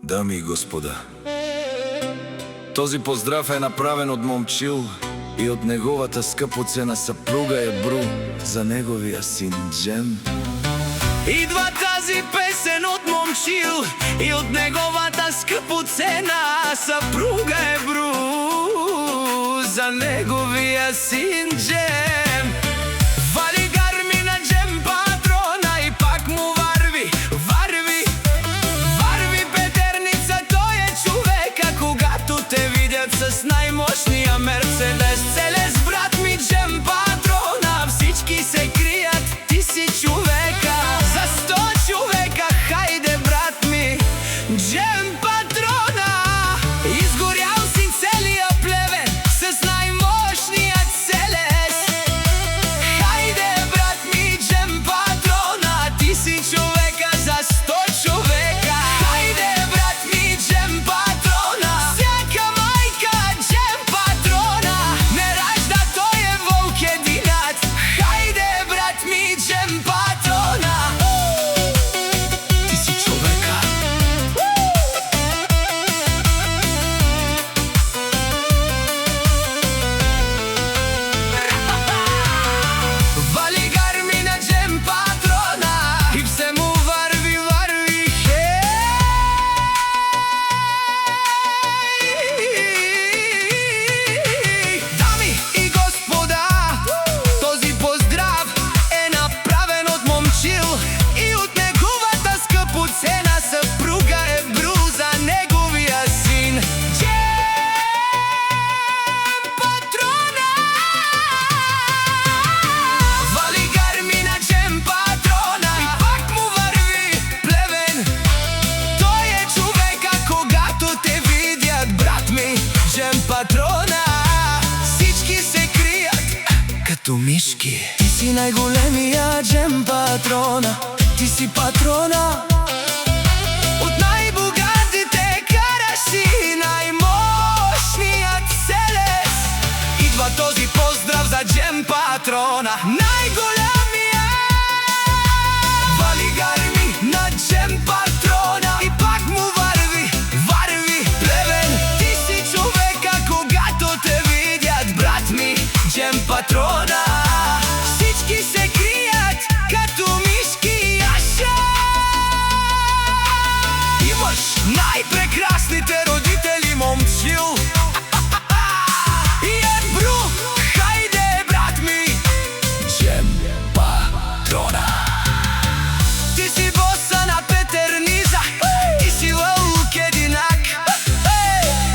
Дами и господа, този поздрав е направен от момчил и от неговата скъпоценна съпруга Ебру за неговия син Джем. Идва тази песен от момчил и от неговата скъпоценна съпруга Ебру за неговия син Джем. Вали гарми на Джем патрона и пак му върви, върви петерница. Той е човека, когато те видят с най-мощния Мерцедес. Целес, брат ми, Джем патрона, всички се крият, ти си човека. За 100 човека, хайде, брат ми, Джем патрона. Изгорял си целия Плевен с най-мощния Целес. Хайде, брат ми, Джем патрона, ти си човека за 100 човека. Хайде, брат ми, Джем патрона, всяка майка Джем патрона не ражда, той е вълк единат. Хайде, брат ми, Джем патрона, ти си човека. Вали гарми на Джем патрона и все му върви, хей! Дами и господа, този поздрав е направен от момчил и от неговата скъпоценна съпруга Ебру за неговия син Джем патрона. Вали гарми на Джем патрона и пак му върви Плевен. Той е човека, когато те видят, брат ми, Джем патрона. Всички се крият като мишки. Ти си най-големия Джем патрона, ти си патрона от най-богатите, караш си най-мощният Целес. Идва този поздрав за Джем патрона, най-големия. Вали гарми на Джем патрона и пак му върви Плевен. Ти си човека, когато те видят, брат ми, Джем патрона. Всички се крият като мишки. Аша! Имаш най-прекрасните родители, момчил и Ебру. Хайде, брат ми, Джем патрона. Ти си боса на Петерниза, ти си вълк единак.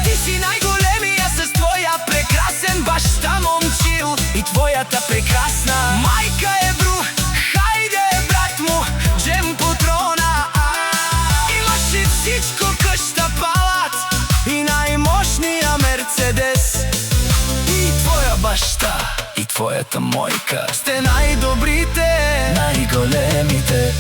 Ти си най-големия с твоя прекрасен баща, момчил, и твоята прекрасна майка Ебру. Хайде, брат му, Джем патрона. Имаш и всичко, къща, палат и най-мощния Мерцедес. И твоя баща, и твоята мойка сте най-добрите, най-големите.